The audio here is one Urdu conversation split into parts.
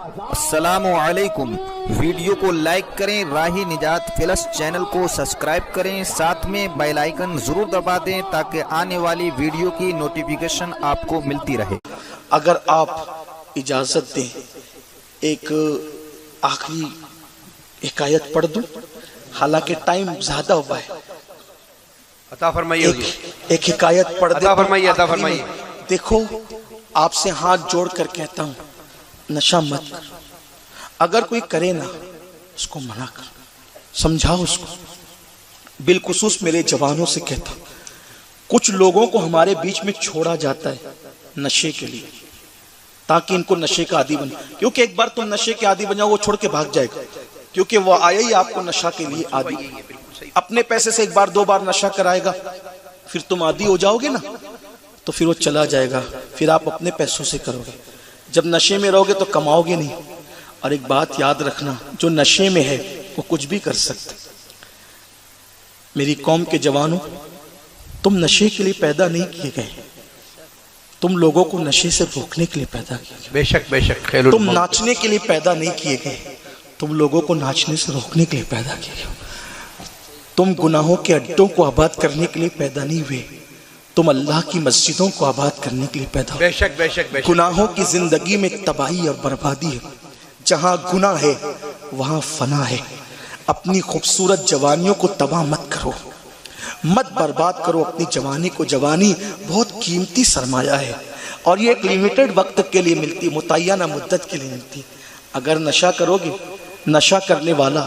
السلام علیکم، ویڈیو کو لائک کریں، راہی نجات فلس چینل کو سبسکرائب کریں، ساتھ میں بیل آئیکن ضرور دبا دیں تاکہ آنے والی ویڈیو کی نوٹیفیکیشن آپ کو ملتی رہے۔ اگر آپ اجازت دیں ایک آخری حکایت پڑھ دوں، حالانکہ ٹائم زیادہ ہوا ہے۔ عطا فرمائیے حضور، ایک حکایت پڑھ دیں۔ عطا فرمائیے، عطا فرمائیے۔ دیکھو، آپ سے ہاتھ جوڑ کر کہتا ہوں، نشہ مت کر۔ اگر کوئی کرے نا، اس کو منع کر، سمجھاؤ اس کو۔ بالخصوص میرے جوانوں سے کہتا ہوں، کچھ لوگوں کو ہمارے بیچ میں چھوڑا جاتا ہے نشے کے لیے، تاکہ ان کو نشے کا عادی بنے، کیونکہ ایک بار تم نشے کے عادی بن جاؤ، وہ چھوڑ کے بھاگ جائے گا، کیونکہ وہ آیا ہی آپ کو نشہ کے لیے عادی۔ اپنے پیسے سے ایک بار دو بار نشہ کرائے گا، پھر تم عادی ہو جاؤ گے نا، تو پھر وہ چلا جائے گا، پھر آپ اپنے پیسوں سے کرو گے۔ جب نشے میں رہو گے تو کماؤ گے نہیں۔ اور ایک بات یاد رکھنا، جو نشے میں ہے وہ کچھ بھی کر سکتا۔ میری قوم کے جوانوں، تم نشے کے لیے پیدا نہیں کیے گئے، تم لوگوں کو نشے سے روکنے کے لیے پیدا کیے گئے۔ بے شک بے شک، خیر تم ناچنے کے لیے پیدا نہیں کیے گئے، تم لوگوں کو ناچنے سے روکنے کے لیے پیدا کیے گئے۔ تم گناہوں کے اڈوں کو آباد کرنے کے لیے پیدا نہیں ہوئے، تم اللہ کی مسجدوں کو آباد کرنے کے لیے پیدا ہوئے۔ بے شک بے شک بے شک۔ گناہوں کی زندگی میں تباہی اور بربادی ہے، جہاں گناہ ہے وہاں فنا ہے۔ اپنی خوبصورت جوانیوں کو تباہ مت کرو، مت برباد کرو اپنی جوانی کو۔ جوانی بہت قیمتی سرمایہ ہے، اور یہ ایک لیمیٹڈ وقت کے لیے ملتی، متعینہ مدت کے لیے ملتی۔ اگر نشہ کرو گے، نشہ کرنے والا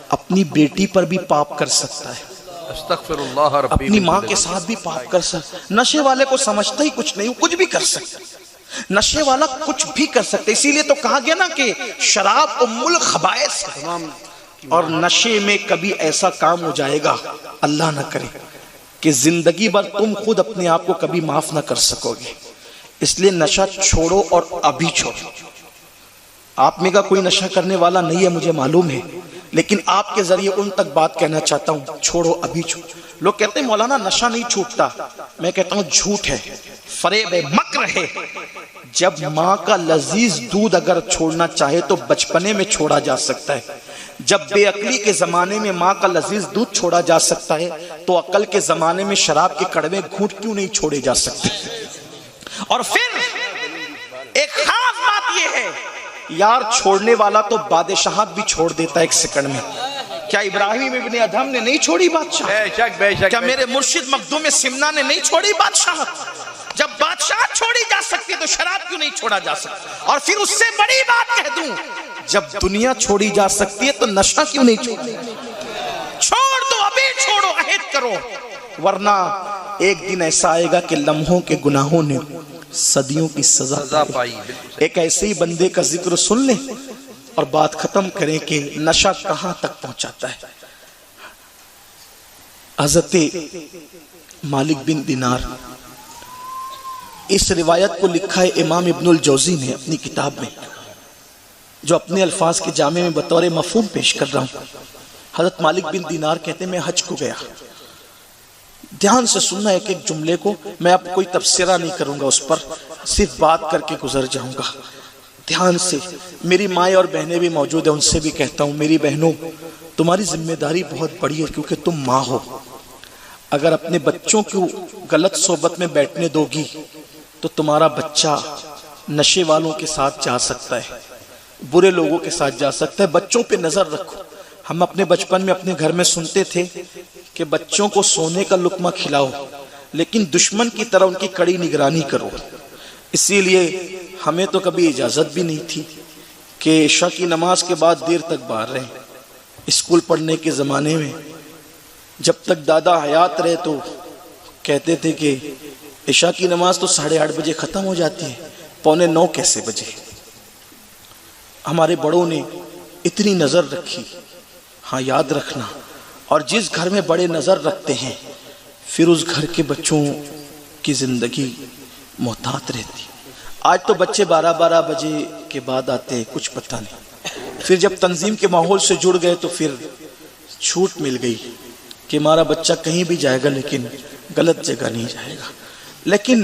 اپنی بیٹی پر بھی پاپ کر سکتا ہے، استغفر اللہ ربی، اپنی ماں کے ساتھ بھی پاپ کر سکتا ہے۔ نشے والے کو سمجھتا ہی کچھ نہیں، وہ کچھ بھی کر سکتا ہے، نشے والا کچھ بھی کر سکتے۔ اسی لیے تو کہا گیا نا کہ شراب ام الخبائث ہے، اور نشے میں کبھی ایسا کام ہو جائے گا، اللہ نہ کرے، کہ زندگی بھر تم خود اپنے آپ کو کبھی معاف نہ کر سکو گے۔ اس لیے نشہ چھوڑو، اور ابھی چھوڑو۔ آپ میں کا کوئی نشہ کرنے والا نہیں ہے، مجھے معلوم ہے، لیکن آپ کے ذریعے ان تک بات کہنا چاہتا ہوں، چھوڑو، ابھی چھوڑو۔ لوگ کہتے ہیں مولانا نشہ نہیں چھوٹتا، میں کہتا ہوں جھوٹ ہے، فریب ہے، مکر ہے۔ جب ماں کا لذیذ دودھ اگر چھوڑنا چاہے تو بچپنے میں چھوڑا جا سکتا ہے۔ جب بے عقلی کے زمانے میں ماں کا لذیذ دودھ چھوڑا جا سکتا ہے، تو عقل کے زمانے میں شراب کے کڑوے گھونٹ کیوں نہیں چھوڑے جا سکتے؟ اور پھر ایک خاص بات یہ ہے، یار چھوڑنے والا تو بادشاہت بھی چھوڑ دیتا ہے ایک سیکنڈ میں۔ کیا ابراہیم ابن ادھم نے نہیں چھوڑی بادشاہ؟ بے شک بے شک۔ کیا میرے مرشد مخدوم سمنا نے نہیں چھوڑی بادشاہت؟ جب بادشاہت چھوڑی جا سکتی تو شراب کیوں نہیں چھوڑا جا سکتا؟ اور پھر اس سے بڑی بات کہہ دوں، جب دنیا چھوڑی جا سکتی ہے تو نشہ کیوں نہیں چھوڑا؟ چھوڑ دو، ابھی چھوڑو، عہد کرو، ورنہ ایک دن ایسا آئے گا کہ لمحوں کے گناہوں نے صدیوں کی سزا پائی۔ ایک ایسے ہی بندے کا ذکر سن لیں اور بات ختم کریں کہ نشہ کہاں تک پہنچاتا ہے۔ حضرت مالک بن دینار، اس روایت کو لکھا ہے امام ابن الجوزی نے اپنی کتاب میں، جو اپنے الفاظ کے جامع میں بطور مفہوم پیش کر رہا ہوں۔ حضرت مالک بن دینار کہتے ہیں میں حج کو گیا۔ دھیان سے سننا ایک ایک جملے کو، میں اب کوئی تبصرہ نہیں کروں گا، اس پر صرف بات کر کے گزر جاؤں گا۔ دھیان سے، میری مائیں اور بہنیں بھی موجود ہیں، ان سے بھی کہتا ہوں، میری بہنوں تمہاری ذمہ داری بہت بڑی ہے، کیونکہ تم ماں ہو۔ اگر اپنے بچوں کو غلط صحبت میں بیٹھنے دو گی تو تمہارا بچہ نشے والوں کے ساتھ جا سکتا ہے، برے لوگوں کے ساتھ جا سکتا ہے۔ بچوں پہ نظر رکھو۔ ہم اپنے بچپن میں اپنے گھر میں سنتے تھے کہ بچوں کو سونے کا لقمہ کھلاؤ، لیکن دشمن کی طرح ان کی کڑی نگرانی کرو۔ اسی لیے ہمیں تو کبھی اجازت بھی نہیں تھی کہ عشاء کی نماز کے بعد دیر تک باہر رہیں۔ اسکول پڑھنے کے زمانے میں جب تک دادا حیات رہے تو کہتے تھے کہ عشاء کی نماز تو 8:30 بجے ختم ہو جاتی ہے، 8:45 کیسے بجے؟ ہمارے بڑوں نے اتنی نظر رکھی۔ ہاں یاد رکھنا، اور جس گھر میں بڑے نظر رکھتے ہیں پھر اس گھر کے بچوں کی زندگی محتاط رہتی۔ آج تو بچے 12 بجے کے بعد آتے ہیں، کچھ پتہ نہیں۔ پھر جب تنظیم کے ماحول سے جڑ گئے تو پھر چھوٹ مل گئی کہ ہمارا بچہ کہیں بھی جائے گا لیکن غلط جگہ نہیں جائے گا۔ لیکن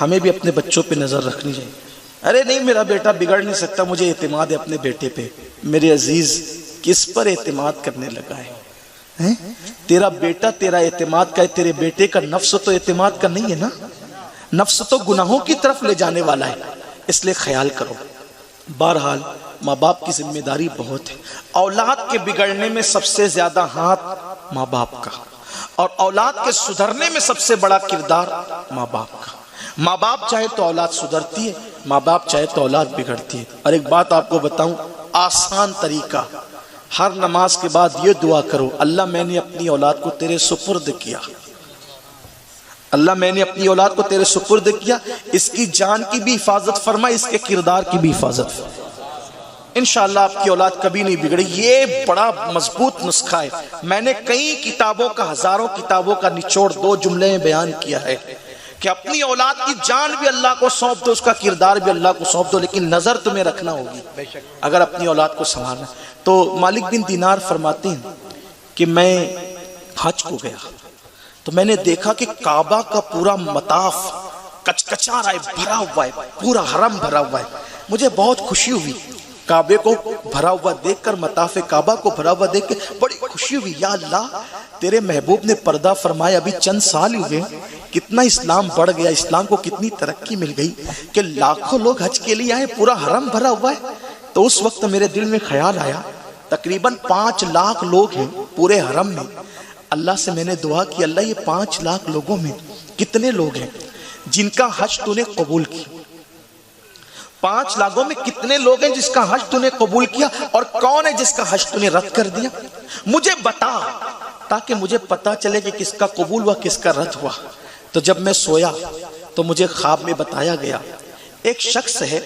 ہمیں بھی اپنے بچوں پہ نظر رکھنی چاہیے۔ ارے نہیں میرا بیٹا بگڑ نہیں سکتا، مجھے اعتماد ہے اپنے بیٹے پہ۔ میرے عزیز کس پر اعتماد کرنے لگا ہے؟ تیرا بیٹا تیرا اعتماد کا ہے، تیرے بیٹے کا نفس تو اعتماد کا نہیں ہے نا، نفس تو گناہوں کی طرف لے جانے والا ہے، اس لیے خیال کرو۔ بہرحال ماں باپ کی ذمہ داری بہت ہے، اولاد کے بگڑنے میں سب سے زیادہ ہاتھ ماں باپ کا، اور اولاد کے سدھرنے میں سب سے بڑا کردار ماں باپ کا۔ ماں باپ چاہے تو اولاد سدھرتی ہے، ماں باپ چاہے تو اولاد بگڑتی ہے۔ اور ایک بات آپ کو بتاؤں، آسان طریقہ، ہر نماز کے بعد یہ دعا کرو، اللہ میں نے اپنی اولاد کو تیرے سپرد کیا، اللہ میں نے اپنی اولاد کو تیرے سپرد کیا، اس کی جان کی بھی حفاظت فرما، اس کے کردار کی بھی حفاظت فرما، انشاءاللہ آپ کی اولاد کبھی نہیں بگڑے۔ یہ بڑا مضبوط نسخہ ہے، میں نے کئی کتابوں کا، ہزاروں کتابوں کا نچوڑ 2 جملے میں بیان کیا ہے کہ اپنی اولاد کی جان بھی اللہ کو سونپ دو، اس کا کردار بھی اللہ کو سونپ دو، لیکن نظر تمہیں رکھنا ہوگی اگر اپنی اولاد کو سنبھالنا۔ تو مالک بن دینار فرماتے ہیں کہ میں حج کو گیا تو میں نے دیکھا کہ کعبہ کا پورا مطاف کچکچا رہا ہے، بھرا ہوا ہے، پورا حرم بھرا ہوا ہے۔ مجھے بہت خوشی ہوئی کعبے کو بھرا ہوا دیکھ کر، مطاف کعبہ کو بھرا ہوا دیکھ کے بڑی خوشی ہوئی۔ یا اللہ تیرے محبوب نے پردہ فرمایا، ابھی چند سال ہوئے کتنا اسلام بڑھ گیا، اسلام کو کتنی ترقی مل گئی کہ لاکھوں لوگ حج کے لیے آئے، پورا حرم بھرا ہوا ہے۔ تو اس وقت میرے دل میں خیال آیا تقریباً 5 لاکھ لوگ ہیں پورے حرم میں۔ اللہ سے میں نے دعا کی، اللہ یہ 5 لاکھ لوگوں میں کتنے لوگ ہیں جن کا حج تو نے قبول کیا؟ 5 لاکھوں میں کتنے لوگ ہیں جس کا حج تو نے قبول کیا، اور کون ہے جس کا حج تو نے رد کر دیا؟ مجھے بتا، تاکہ مجھے پتا چلے کہ کس کا قبول ہوا کس کا رد ہوا۔ تو جب میں سویا تو مجھے خواب میں بتایا گیا ایک شخص ہے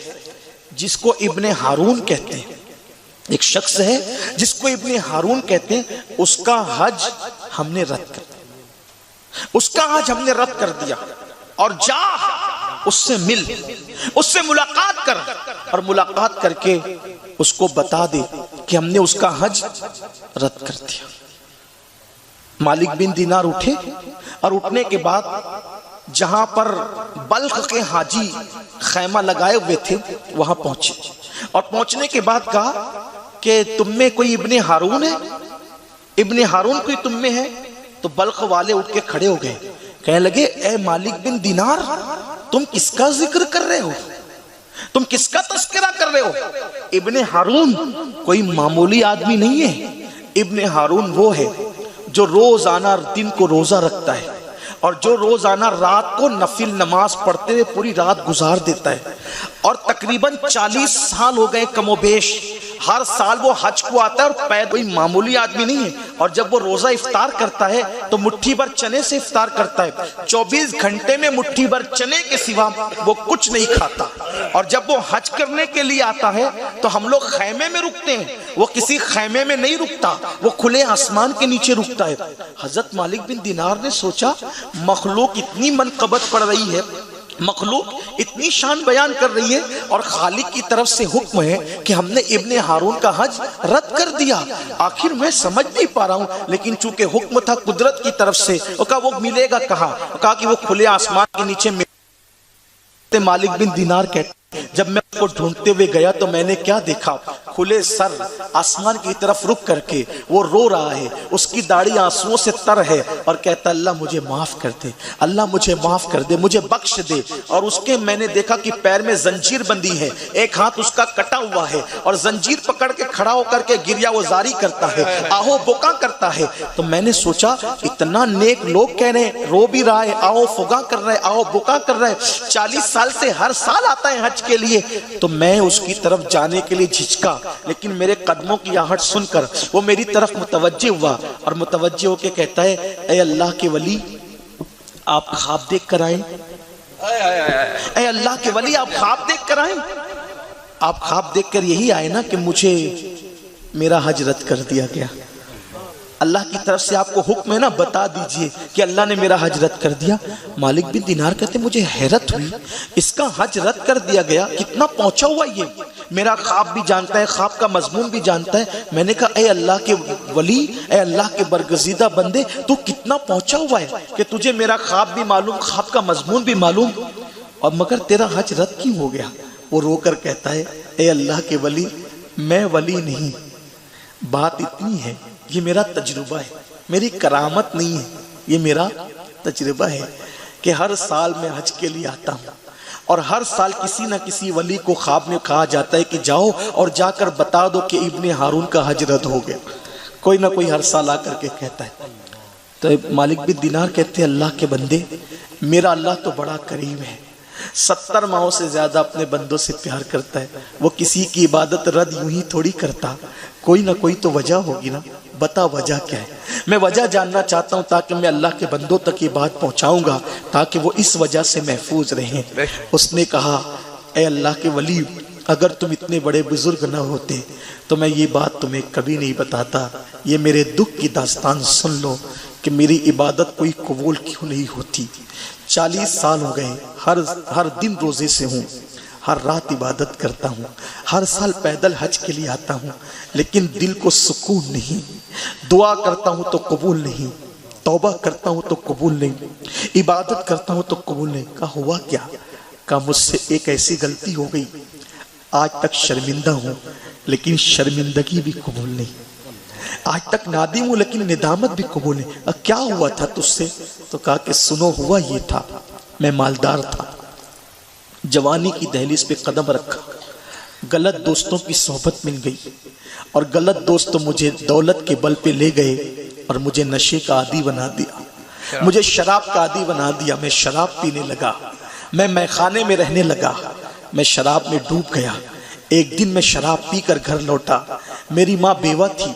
جس کو ابن ہارون کہتے ہیں، ایک شخص ہے جس کو ابن ہارون کہتے ہیں، اس کا حج ہم نے رد کر دیا، اس کا حج ہم نے رد کر دیا، اور جا اس سے مل، اس سے ملاقات کر، اور ملاقات کر کے اس کو بتا دے کہ ہم نے اس کا حج رد کر دیا۔ مالک بن دینار اٹھے، اور اٹھنے کے بعد جہاں پر بلخ کے حاجی خیمہ لگائے ہوئے تھے وہاں پہنچے، اور پہنچنے کے بعد کہا کہ تم میں کوئی ابن ہارون ہے؟ ابن ہارون کوئی تم میں ہے؟ تو بلخ والے اٹھ کے کھڑے ہو گئے، کہنے لگے اے مالک بن دینار تم کس کا ذکر کر رہے ہو، تم کس کا تذکرہ کر رہے ہو؟ ابن ہارون کوئی معمولی آدمی نہیں ہے، ابن ہارون وہ ہے جو روزانہ دن کو روزہ رکھتا ہے، اور جو روزانہ رات کو نفل نماز پڑھتے ہوئے پوری رات گزار دیتا ہے، اور تقریباً 40 سال ہو گئے کم و بیش، ہر سال وہ حج کو آتا ہے، اور کوئی معمولی آدمی نہیں ہے، اور جب وہ روزہ افطار کرتا ہے تو مٹھی بھر چنے سے افطار کرتا ہے، 24 گھنٹے میں مٹھی بھر چنے کے سوا وہ کچھ نہیں کھاتا، اور جب وہ حج کرنے کے لیے آتا ہے تو ہم لوگ خیمے میں رکتے ہیں، وہ کسی خیمے میں نہیں رکتا، وہ کھلے آسمان کے نیچے رکتا ہے۔ حضرت مالک بن دینار نے سوچا مخلوق اتنی منقبت پڑ رہی ہے، مخلوق اتنی شان بیان کر رہی ہے، اور خالق کی طرف سے حکم ہے کہ ہم نے ابن ہارون کا حج رد کر دیا، آخر میں سمجھ نہیں پا رہا ہوں، لیکن چونکہ حکم تھا قدرت کی طرف سے، وہ کہا وہ ملے گا کہاں؟ وہ کہا کہ وہ کھلے آسمان کے نیچے ملے۔ مالک بن دینار کہتے جب میں اس کو ڈھونڈتے ہوئے گیا تو میں نے کیا دیکھا؟ کھلے سر آسمان کی طرف رک کر کے وہ رو رہا ہے، اس کی داڑھی آنسوؤں سے تر ہے، اور کہتا اللہ مجھے معاف کر دے، اللہ مجھے معاف کر دے، مجھے بخش دے۔ اور اس کے میں نے دیکھا کہ پیر میں زنجیر بندی ہے، ایک ہاتھ اس کا کٹا ہوا ہے، اور زنجیر پکڑ کے کھڑا ہو کر کے گریا وزاری کرتا ہے، آہو بکا کرتا ہے۔ تو میں نے سوچا اتنا نیک لوگ کہہ رہے ہیں، رو بھی رہا ہے، آہو فگا کر رہے، آہو بکا کر رہے، 40 سال سے ہر سال آتا ہے حج کے لیے، تو میں اس کی طرف جانے کے لیے جھجکا، لیکن میرے قدموں کی آہٹ سن کر وہ میری طرف متوجہ ہوا، اور متوجہ ہو کے کہتا ہے اے اللہ کے ولی آپ خواب دیکھ کر آئیں، اے اللہ کے ولی آپ خواب دیکھ کر آئیں، آپ خواب دیکھ کر یہی آئے نا کہ مجھے میرا حج رد کر دیا گیا، اللہ کی طرف سے آپ کو حکم ہے نا، بتا دیجئے کہ اللہ نے میرا حج رد کر دیا۔ مالک بن دینار کہتے مجھے حیرت ہوئی، اس کا حج رد کر دیا گیا، کتنا پہنچا ہوا یہ، میرا خواب بھی جانتا ہے، خواب کا مضمون بھی جانتا ہے۔ میں نے کہا اے اللہ کے ولی، اے اللہ کے برگزیدہ بندے، تو کتنا پہنچا ہوا ہے کہ تجھے میرا خواب بھی معلوم، خواب کا مضمون بھی معلوم، اور مگر تیرا حج رد کیوں ہو گیا؟ وہ رو کر کہتا ہے اے اللہ کے ولی میں ولی نہیں، بات اتنی ہے یہ میرا تجربہ ہے، میری کرامت نہیں ہے، یہ میرا تجربہ ہے کہ ہر سال میں حج کے لیے آتا ہوں اور ہر سال کسی نہ کسی ولی کو خواب میں کہا جاتا ہے کہ جاؤ اور جا کر بتا دو کہ ابن ہارون کا حج رد ہو گیا، کوئی نہ کوئی ہر سال آ کر کے کہتا ہے۔ تو مالک بن دینار کہتے ہیں اللہ کے بندے میرا اللہ تو بڑا کریم ہے، 70 ماہوں سے زیادہ اپنے بندوں سے پیار کرتا ہے، وہ کسی کی عبادت رد یوں ہی تھوڑی کرتا، کوئی نہ کوئی تو وجہ ہوگی نا، بتا وجہ کیا ہے؟ میں وجہ جاننا چاہتا ہوں تاکہ میں اللہ کے بندوں تک یہ بات پہنچاؤں گا تاکہ وہ اس وجہ سے محفوظ رہیں۔ اس نے کہا اے اللہ کے ولی اگر تم اتنے بڑے بزرگ نہ ہوتے تو میں یہ بات تمہیں کبھی نہیں بتاتا، یہ میرے دکھ کی داستان سن لو کہ میری عبادت کوئی قبول کیوں نہیں ہوتی۔ 40 سال ہو گئے، ہر دن روزے سے ہوں، ہر رات عبادت کرتا ہوں، ہر سال پیدل حج کے لیے آتا ہوں، لیکن دل کو سکون نہیں، دعا کرتا ہوں تو قبول نہیں، توبہ کرتا ہوں تو قبول نہیں، عبادت کرتا ہوں تو قبول نہیں۔ کہا ہوا کیا؟ کہا مجھ سے ایک ایسی غلطی ہو گئی، آج تک شرمندہ ہوں لیکن شرمندگی بھی قبول نہیں، آج تک نادم ہوں لیکن ندامت بھی قبول نہیں۔ کیا ہوا تھا تجھ سے؟ تو کہا کہ سنو ہوا یہ تھا، میں مالدار تھا، جوانی کی دہلیز پہ قدم رکھا، غلط دوستوں کی صحبت مل گئی اور غلط دوست مجھے دولت کے بل پہ لے گئے اور مجھے نشے کا عادی بنا دیا، مجھے شراب کا عادی بنا دیا، میں شراب پینے لگا، میں میخانے میں رہنے لگا، میں شراب میں ڈوب گیا۔ ایک دن میں شراب پی کر گھر لوٹا، میری ماں بیوہ تھی،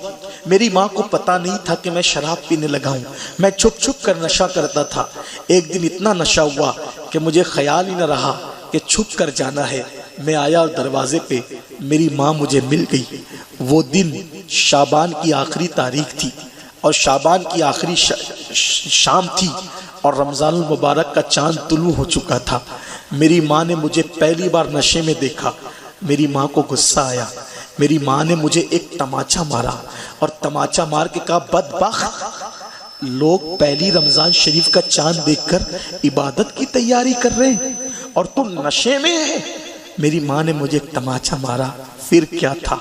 میری ماں کو پتا نہیں تھا کہ میں شراب پینے لگا ہوں، میں چھپ چھپ کر نشہ کرتا تھا۔ ایک دن اتنا نشہ ہوا کہ مجھے خیال ہی نہ رہا کہ چھپ کر جانا ہے، میں آیا اور دروازے پہ میری ماں مجھے مل گئی۔ وہ دن شعبان کی آخری تاریخ تھی اور شعبان کی آخری شام تھی اور رمضان المبارک کا چاند طلوع ہو چکا تھا۔ میری ماں نے مجھے پہلی بار نشے میں دیکھا، میری ماں کو غصہ آیا، میری ماں نے مجھے ایک تماچا مارا اور تماچا مار کے کہا بدبخت، لوگ پہلی رمضان شریف کا چاند دیکھ کر عبادت کی تیاری کر رہے ہیں اور تو نشے میں ہے۔ میری ماں نے مجھے ایک تماچا مارا، پھر کیا تھا؟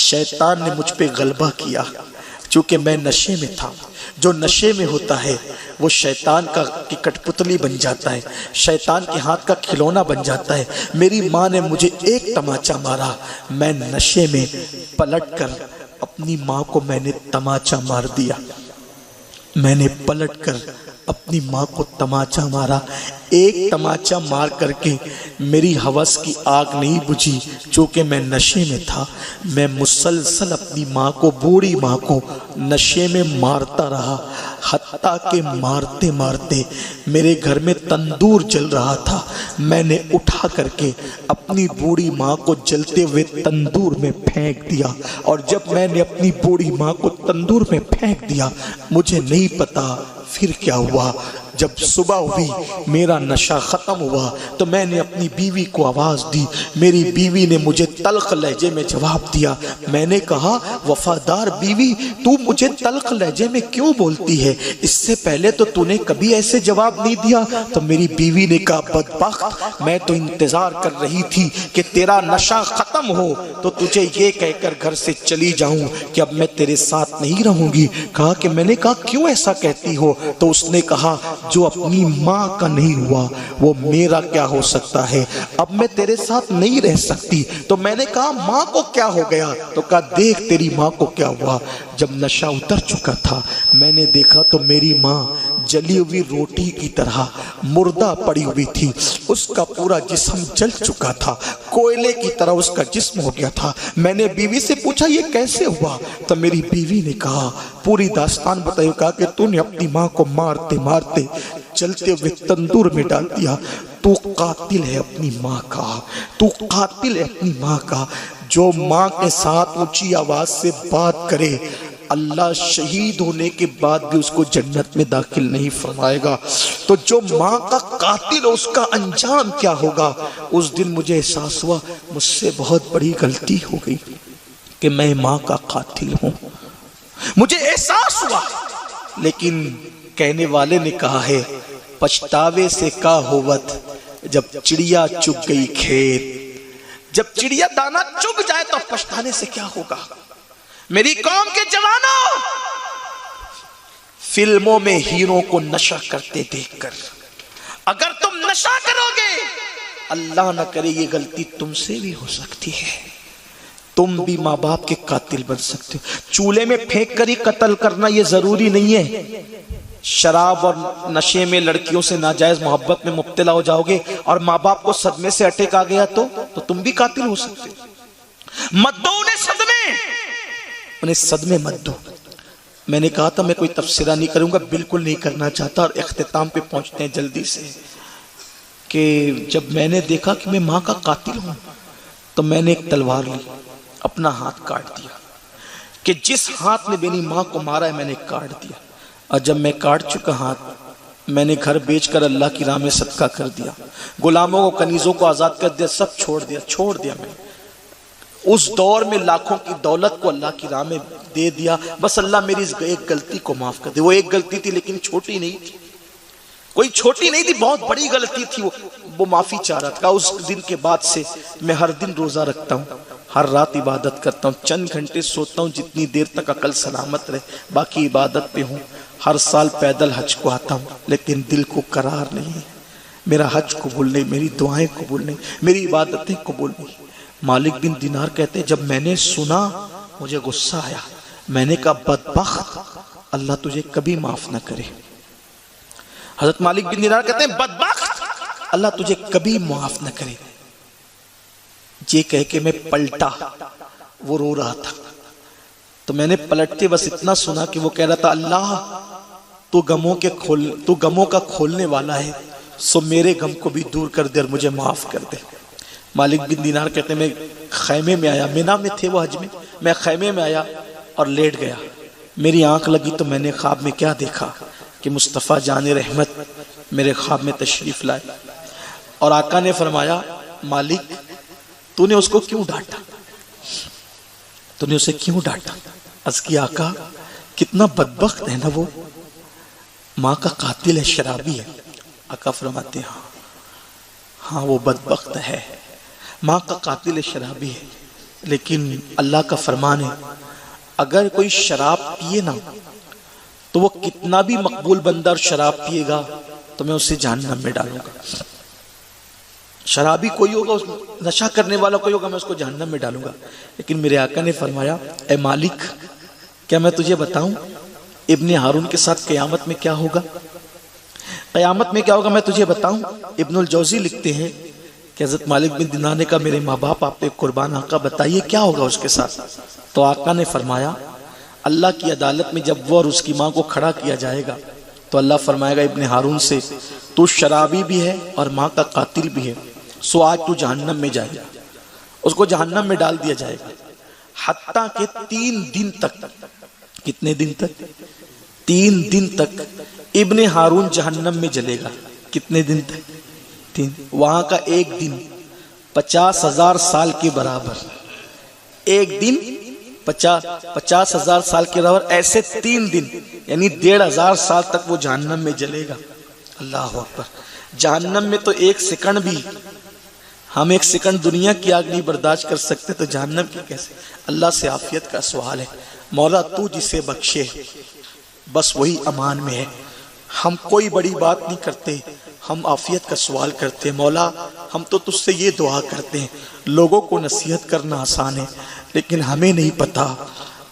شیطان نے مجھ پہ غلبہ کیا، چونکہ میں نشے میں تھا۔ جو نشے میں ہوتا ہے وہ شیطان کی کٹ پتلی بن جاتا ہے، شیطان کے ہاتھ کا کھلونا بن جاتا ہے۔ میری ماں نے مجھے ایک تماچا مارا، میں نشے میں پلٹ کر اپنی ماں کو میں نے تماچا مار دیا، میں نے پلٹ کر اپنی ماں کو تماچا مارا۔ ایک تماچا مار کر کے میری ہوس کی آگ نہیں بجھی، چونکہ میں نشے میں تھا۔ میں مسلسل اپنی ماں کو، بوڑھی ماں کو نشے میں مارتا رہا، حتیٰ کہ مارتے مارتے میرے گھر میں تندور جل رہا تھا، میں نے اٹھا کر کے اپنی بوڑھی ماں کو جلتے ہوئے تندور میں پھینک دیا۔ اور جب میں نے اپنی بوڑھی ماں کو تندور میں پھینک دیا، مجھے نہیں پتا پھر کیا ہوا۔ جب صبح ہوئی، میرا نشہ ختم ہوا تو میں نے اپنی بیوی کو آواز دی، میری بیوی نے مجھے تلخ لہجے میں جواب دیا۔ میں نے کہا وفادار بیوی تو مجھے تلخ لہجے میں کیوں بولتی ہے؟ اس سے پہلے تو نے کبھی ایسے جواب نہیں دیا۔ تو میری بیوی نے کہا بدبخت، میں تو انتظار کر رہی تھی کہ تیرا نشہ ختم ہو تو تجھے یہ کہہ کر گھر سے چلی جاؤں کہ اب میں تیرے ساتھ نہیں رہوں گی۔ کہا کہ میں نے کہا کیوں ایسا کہتی ہو؟ تو اس نے کہا جو اپنی ماں کا نہیں ہوا وہ میرا کیا ہو سکتا ہے، اب میں تیرے ساتھ نہیں رہ سکتی۔ تو میں نے کہا ماں کو کیا ہو گیا؟ تو کہا دیکھ تیری ماں کو کیا ہوا۔ جب نشہ اتر چکا تھا میں نے دیکھا تو میری ماں جلی ہوئی روٹی کی طرح مردہ پڑی ہوئی تھی، اس کا پورا جسم جل چکا تھا، کوئلے کی طرح اس کا جسم ہو گیا تھا۔ میں نے بیوی سے پوچھا یہ کیسے ہوا؟ تو میری بیوی نے کہا پوری داستان بتائی، کہا کہ تو نے اپنی ماں کو مارتے مارتے جلتے ہوئے تندور میں ڈال دیا۔ تو قاتل ہے اپنی ماں کا، تو قاتل ہے اپنی ماں کا۔ جو ماں کے ساتھ اونچی آواز سے بات کرے اللہ شہید ہونے کے بعد بھی اس کو جنت میں داخل نہیں فرمائے گا۔ تو جو ماں کا قاتل اس کا انجام کیا ہوگا؟ اس دن مجھے احساس ہوا مجھ سے بہت بڑی غلطی ہو گئی کہ میں ماں کا قاتل ہوں، مجھے احساس ہوا۔ لیکن کہنے والے نے کہا ہے پچھتاوے سے کا ہوت، جب چڑیا چگ گئی کھیت جب چڑیا دانا چگ جائے تو پچھتانے سے کیا ہوگا؟ میری قوم کے جوانوں، فلموں میں ہیرو کو نشہ کرتے دیکھ کر اگر تم نشہ کرو گے، اللہ نہ کرے یہ غلطی تم سے بھی ہو سکتی ہے، تم بھی ماں باپ کے قاتل بن سکتے ہو۔ چولہے میں پھینک کر ہی قتل کرنا یہ ضروری نہیں ہے۔ شراب اور نشے میں لڑکیوں سے ناجائز محبت میں مبتلا ہو جاؤ گے اور ماں باپ کو صدمے سے اٹیک آ گیا تو تم بھی قاتل ہو سکتے ہو۔ مت دو انہیں صدمے مت دو۔ میں نے کہا تھا میں کوئی تفسیرہ نہیں کروں گا، بالکل نہیں کرنا چاہتا، اور اختتام پہ پہنچتے ہیں جلدی سے، کہ جب میں نے دیکھا کہ میں ماں کا قاتل ہوں تو میں نے ایک تلوار لی، اپنا ہاتھ کاٹ دیا، کہ جس ہاتھ نے میری ماں کو مارا ہے میں نے کاٹ دیا، اور جب میں کاٹ چکا ہاتھ، میں نے گھر بیچ کر اللہ کی راہ میں صدقہ کر دیا، غلاموں کو کنیزوں کو آزاد کر دیا، سب چھوڑ دیا میں۔ اس دور میں لاکھوں کی دولت کو اللہ کی راہ میں دے دیا، بس اللہ میری اس ایک غلطی کو معاف کر دے۔ وہ ایک غلطی تھی لیکن چھوٹی نہیں تھی، کوئی چھوٹی نہیں تھی، بہت بڑی غلطی تھی، وہ معافی چاہ رہا تھا۔ اس دن کے بعد سے میں ہر دن روزہ رکھتا ہوں، ہر رات عبادت کرتا ہوں، چند گھنٹے سوتا ہوں جتنی دیر تک عقل سلامت رہے، باقی عبادت پہ ہوں۔ ہر سال پیدل حج کو آتا ہوں لیکن دل کو قرار نہیں، میرا حج قبول نہیں، میری دعائیں قبول نہیں، میری عبادتیں قبول نہیں۔ مالک بن دینار کہتے ہیں جب میں نے سنا مجھے غصہ آیا، میں نے کہا بدبخت، اللہ تجھے کبھی معاف نہ کرے۔ حضرت مالک بن دینار کہتے ہیں بدبخت، اللہ تجھے کبھی معاف نہ کرے۔ یہ کہہ کے میں پلٹا، وہ رو رہا تھا، تو میں نے پلٹتے بس اتنا سنا کہ وہ کہہ رہا تھا اللہ تو غموں کا کھولنے والا ہے، سو میرے غم کو بھی دور کر دے اور مجھے معاف کر دے۔ مالک بن دینار کہتے ہیں میں خیمے میں آیا، مینا میں تھے وہ حج میں خیمے میں آیا اور لیٹ گیا، میری آنکھ لگی تو میں نے خواب میں کیا دیکھا کہ مصطفیٰ جان رحمت میرے خواب میں تشریف لائے، اور آقا نے فرمایا مالک تو نے اس کو کیوں ڈانٹا، تو نے اسے کیوں ڈانٹا؟ عرض کی آقا کتنا بدبخت ہے نا، وہ ماں کا قاتل ہے، شرابی ہے۔ آقا فرماتے ہیں ہاں وہ بدبخت ہے، ماں کا قاتل شرابی ہے، لیکن اللہ کا فرمان ہے اگر کوئی شراب پیے نا تو وہ کتنا بھی مقبول بندہ اور شراب پیے گا تو میں اسے جہنم میں ڈالوں گا۔ شرابی کوئی ہوگا، نشہ کرنے والا کوئی ہوگا، میں اس کو جہنم میں ڈالوں گا۔ لیکن میرے آقا نے فرمایا اے مالک کیا میں تجھے بتاؤں ابن ہارون کے ساتھ قیامت میں کیا ہوگا؟ قیامت میں کیا ہوگا میں تجھے بتاؤں؟ ابن الجوزی لکھتے ہیں کہ حضرت مالک بن دینار نے کہا میرے ماں باپ آپ پہ قربان آقا بتائیے کیا ہوگا اس کے ساتھ؟ تو آقا نے فرمایا اللہ کی عدالت میں جب وہ اور اس کی ماں کو کھڑا کیا جائے گا تو اللہ فرمائے گا ابن ہارون سے تو شرابی بھی ہے اور ماں کا قاتل بھی ہے، سو آج تو جہنم میں جائے گا۔ اس کو جہنم میں ڈال دیا جائے گا، حتیٰ کہ 3 دن تک، کتنے دن تک؟ 3 دن تک ابن ہارون جہنم میں جلے گا۔ کتنے دن تک؟ 3۔ وہاں کا ایک دن 50,000 سال کے برابر، ایک دن 50,000 سال کے برابر، ایسے 3 دن یعنی 1,500 سال تک وہ جہنم میں جلے گا۔ اللہ اکبر۔ جہنم میں تو 1 سیکنڈ بھی، ہم 1 سیکنڈ دنیا کی آگ نہیں برداشت کر سکتے تو جہنم کی کیسے؟ اللہ سے عافیت کا سوال ہے، مولا تو جسے بخشے بس وہی امان میں ہے۔ ہم کوئی بڑی بات نہیں کرتے، ہم عافیت کا سوال کرتے ہیں۔ مولا ہم تو تجھ سے یہ دعا کرتے ہیں، لوگوں کو نصیحت کرنا آسان ہے لیکن ہمیں نہیں پتا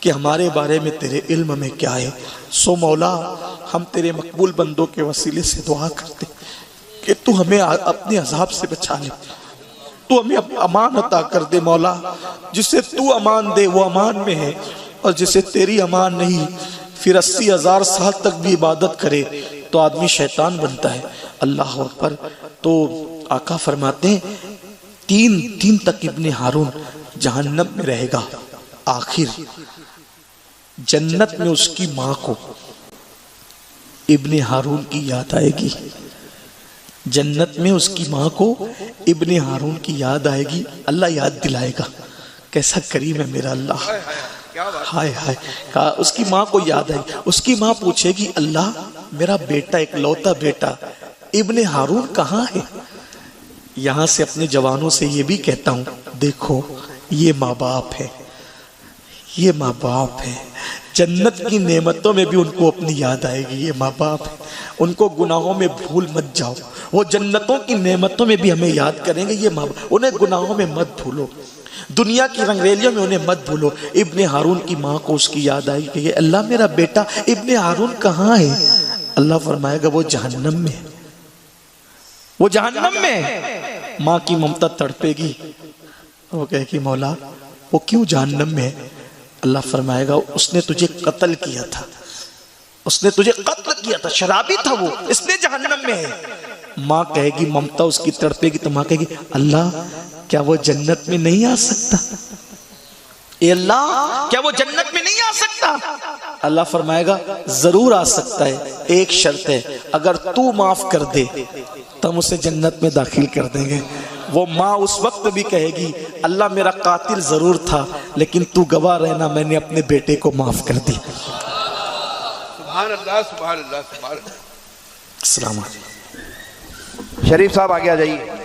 کہ ہمارے بارے میں تیرے علم میں کیا ہے، سو مولا ہم تیرے مقبول بندوں کے وسیلے سے دعا کرتے کہ تو ہمیں اپنے عذاب سے بچا لے، تو ہمیں امان عطا کر دے۔ مولا جسے تو امان دے وہ امان میں ہے، اور جسے تیری امان نہیں پھر 80,000 سال تک بھی عبادت کرے تو آدمی شیطان بنتا ہے۔ اللہ اکبر۔ تو آقا فرماتے ہیں 3 دن تک ابن ہارون جہنم میں رہے گا، آخر جنت میں اس کی ماں کو ابن ہارون کی یاد آئے گی، جنت میں اس کی ماں کو ابن ہارون کی یاد آئے گی، اللہ یاد دلائے گا۔ کیسا کریم ہے میرا اللہ، ہائے ہائے۔ کہا اس کی ماں کو یاد آئے گی، اس کی ماں پوچھے گی اللہ میرا بیٹا، ایک لوتا بیٹا ابن ہارون کہاں ہے؟ یہاں سے اپنے جوانوں سے یہ بھی کہتا ہوں دیکھو یہ ماں باپ ہے، یہ ماں باپ ہے، جنت کی نعمتوں میں بھی ان کو اپنی یاد آئے گی، یہ ماں باپ ہے، ان کو گناہوں میں بھول مت جاؤ، وہ جنتوں کی نعمتوں میں بھی ہمیں یاد کریں گے، یہ ماں باپ، انہیں گناہوں میں مت بھولو، دنیا کی رنگریلیوں میں انہیں مت بھولو۔ ابن ہارون کی ماں کو اس کی یاد آئی کہ اللہ میرا بیٹا ابن ہارون کہاں ہے؟ اللہ فرمائے گا وہ جہنم میں، وہ جہنم میں۔ ماں کی ممتا تڑپے گی، وہ کہے گی مولا وہ کیوں جہنم میں ہے؟ اللہ فرمائے گا اس نے تجھے قتل کیا تھا، اس نے تجھے قتل کیا تھا، شرابی تھا وہ، اس لیے جہنم میں ہے۔ ماں کہے گی، ممتا اس کی تڑپے گی تو ماں کہے گی اللہ کیا وہ جنت میں نہیں آ سکتا؟ اے اللہ کیا وہ جنت میں نہیں آ سکتا؟ اللہ فرمائے گا ضرور آ سکتا ہے، ایک شرط ہے، اگر تو معاف کر دے تو ہم اسے جنت میں داخل کر دیں گے۔ وہ ماں اس وقت بھی کہے گی اللہ میرا قاتل ضرور تھا لیکن تو گواہ رہنا میں نے اپنے بیٹے کو معاف کر دی۔ سبحان اللہ سبحان اللہ سبحان اللہ۔ السلام علیکم۔ شریف صاحب آگے آ جائیے۔